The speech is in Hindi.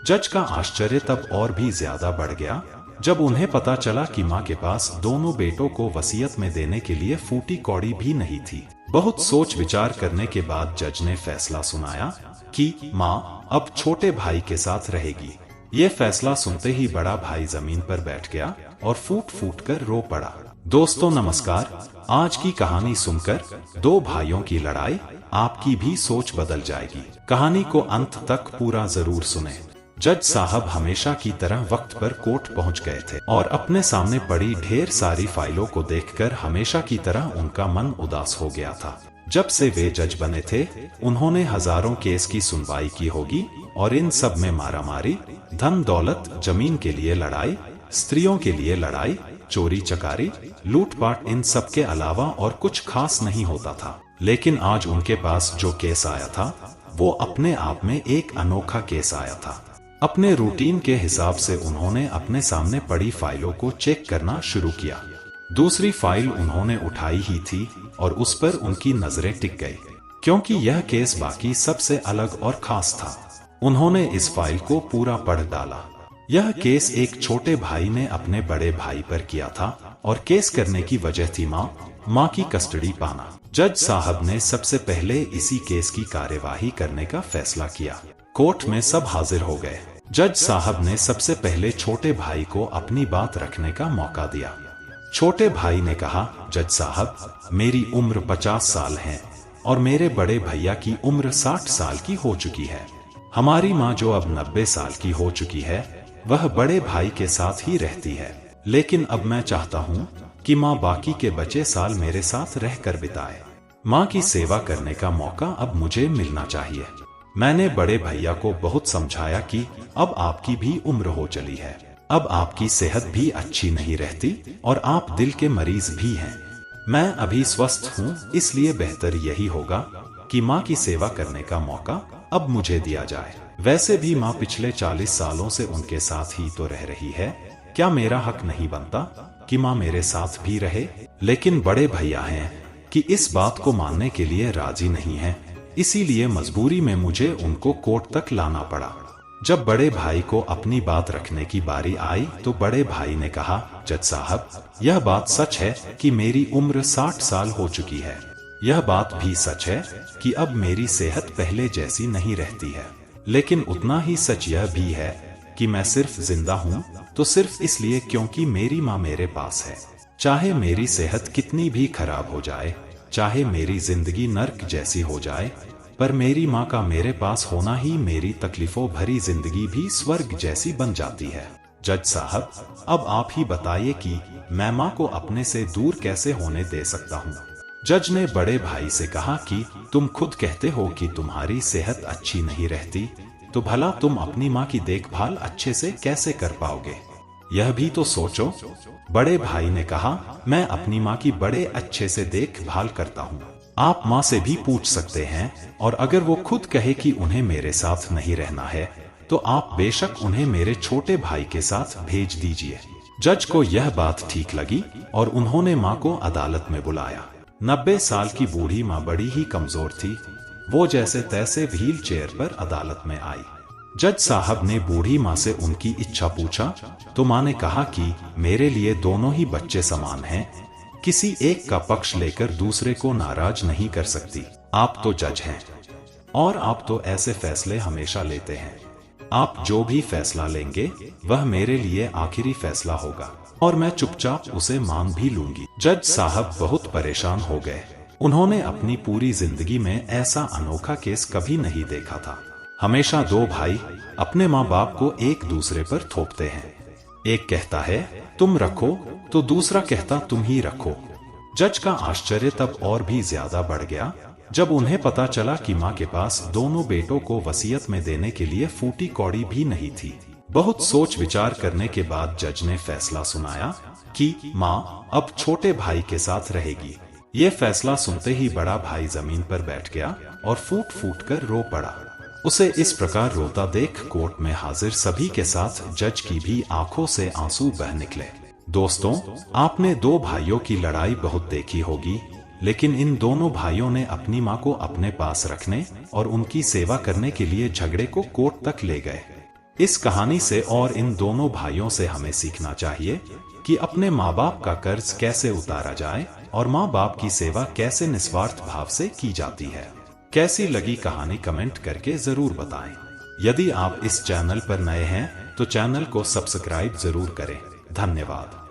जज का आश्चर्य तब और भी ज्यादा बढ़ गया जब उन्हें पता चला कि माँ के पास दोनों बेटों को वसीयत में देने के लिए फूटी कौड़ी भी नहीं थी। बहुत सोच विचार करने के बाद जज ने फैसला सुनाया कि माँ अब छोटे भाई के साथ रहेगी। ये फैसला सुनते ही बड़ा भाई जमीन पर बैठ गया और फूट फूट कर रो पड़ा। दोस्तों नमस्कार, आज की कहानी सुनकर दो भाइयों की लड़ाई आपकी भी सोच बदल जाएगी। कहानी को अंत तक पूरा जरूर सुने। जज साहब हमेशा की तरह वक्त पर कोर्ट पहुंच गए थे और अपने सामने पड़ी ढेर सारी फाइलों को देखकर हमेशा की तरह उनका मन उदास हो गया था। जब से वे जज बने थे उन्होंने हजारों केस की सुनवाई की होगी और इन सब में मारामारी, धन दौलत, जमीन के लिए लड़ाई, स्त्रियों के लिए लड़ाई, चोरी चकारी, लूटपाट, इन सब के अलावा और कुछ खास नहीं होता था। लेकिन आज उनके पास जो केस आया था वो अपने आप में एक अनोखा केस आया था। अपने रूटीन के हिसाब से उन्होंने अपने सामने पड़ी फाइलों को चेक करना शुरू किया। दूसरी फाइल उन्होंने उठाई ही थी और उस पर उनकी नजरें टिक गई क्योंकि यह केस बाकी सबसे अलग और खास था। उन्होंने इस फाइल को पूरा पढ़ डाला। यह केस एक छोटे भाई ने अपने बड़े भाई पर किया था और केस करने की वजह थी माँ की कस्टडी पाना। जज साहब ने सबसे पहले इसी केस की कार्यवाही करने का फैसला किया। कोर्ट में सब हाजिर हो गए। जज साहब ने सबसे पहले छोटे भाई को अपनी बात रखने का मौका दिया। छोटे भाई ने कहा, जज साहब, मेरी उम्र 50 साल है और मेरे बड़े भैया की उम्र 60 साल की हो चुकी है। हमारी माँ जो अब 90 साल की हो चुकी है वह बड़े भाई के साथ ही रहती है। लेकिन अब मैं चाहता हूँ कि माँ बाकी के बचे साल मेरे साथ रहकर बिताए। माँ की सेवा करने का मौका अब मुझे मिलना चाहिए। मैंने बड़े भैया को बहुत समझाया कि अब आपकी भी उम्र हो चली है, अब आपकी सेहत भी अच्छी नहीं रहती और आप दिल के मरीज भी हैं। मैं अभी स्वस्थ हूँ, इसलिए बेहतर यही होगा कि माँ की सेवा करने का मौका अब मुझे दिया जाए। वैसे भी माँ पिछले 40 सालों से उनके साथ ही तो रह रही है, क्या मेरा हक नहीं बनता कि माँ मेरे साथ भी रहे? लेकिन बड़े भैया हैं कि इस बात को मानने के लिए राजी नहीं है, इसीलिए मजबूरी में मुझे उनको कोर्ट तक लाना पड़ा। जब बड़े भाई को अपनी बात रखने की बारी आई तो बड़े भाई ने कहा, जज साहब, यह बात सच है कि मेरी उम्र 60 साल हो चुकी है। यह बात भी सच है कि अब मेरी सेहत पहले जैसी नहीं रहती है। लेकिन उतना ही सच यह भी है कि मैं सिर्फ जिंदा हूँ तो सिर्फ इसलिए क्योंकि मेरी माँ मेरे पास है। चाहे मेरी सेहत कितनी भी खराब हो जाए, चाहे मेरी जिंदगी नर्क जैसी हो जाए, पर मेरी माँ का मेरे पास होना ही मेरी तकलीफों भरी जिंदगी भी स्वर्ग जैसी बन जाती है। जज साहब, अब आप ही बताइए कि मैं माँ को अपने से दूर कैसे होने दे सकता हूँ? जज ने बड़े भाई से कहा कि तुम खुद कहते हो कि तुम्हारी सेहत अच्छी नहीं रहती, तो भला तुम अपनी माँ की देखभाल अच्छे से कैसे कर पाओगे? यह भी तो सोचो। बड़े भाई ने कहा, मैं अपनी माँ की बड़े अच्छे से देखभाल करता हूँ। आप माँ से भी पूछ सकते हैं और अगर वो खुद कहे कि उन्हें मेरे साथ नहीं रहना है तो आप बेशक उन्हें मेरे छोटे भाई के साथ भेज दीजिए। जज को यह बात ठीक लगी और उन्होंने माँ को अदालत में बुलाया। 90 साल की बूढ़ी माँ बड़ी ही कमजोर थी। वो जैसे तैसे व्हील चेयर पर अदालत में आई। जज साहब ने बूढ़ी माँ से उनकी इच्छा पूछा तो माँ ने कहा कि मेरे लिए दोनों ही बच्चे समान हैं, किसी एक का पक्ष लेकर दूसरे को नाराज नहीं कर सकती। आप तो जज हैं और आप तो ऐसे फैसले हमेशा लेते हैं। आप जो भी फैसला लेंगे वह मेरे लिए आखिरी फैसला होगा और मैं चुपचाप उसे मान भी लूंगी। जज साहब बहुत परेशान हो गए। उन्होंने अपनी पूरी जिंदगी में ऐसा अनोखा केस कभी नहीं देखा था। हमेशा दो भाई अपने माँ बाप को एक दूसरे पर थोपते हैं। एक कहता है तुम रखो तो दूसरा कहता तुम ही रखो। जज का आश्चर्य तब और भी ज्यादा बढ़ गया जब उन्हें पता चला कि माँ के पास दोनों बेटों को वसीयत में देने के लिए फूटी कौड़ी भी नहीं थी। बहुत सोच विचार करने के बाद जज ने फैसला सुनाया कि माँ अब छोटे भाई के साथ रहेगी। ये फैसला सुनते ही बड़ा भाई जमीन पर बैठ गया और फूट फूट कर रो पड़ा। उसे इस प्रकार रोता देख कोर्ट में हाजिर सभी के साथ जज की भी आंखों से आंसू बह निकले। दोस्तों, आपने दो भाइयों की लड़ाई बहुत देखी होगी, लेकिन इन दोनों भाइयों ने अपनी माँ को अपने पास रखने और उनकी सेवा करने के लिए झगड़े को कोर्ट तक ले गए। इस कहानी से और इन दोनों भाइयों से हमें सीखना चाहिए कि अपने माँ बाप का कर्ज कैसे उतारा जाए और माँ बाप की सेवा कैसे निस्वार्थ भाव से की जाती है। कैसी लगी कहानी कमेंट करके जरूर बताएं। यदि आप इस चैनल पर नए हैं तो चैनल को सब्सक्राइब जरूर करें। धन्यवाद।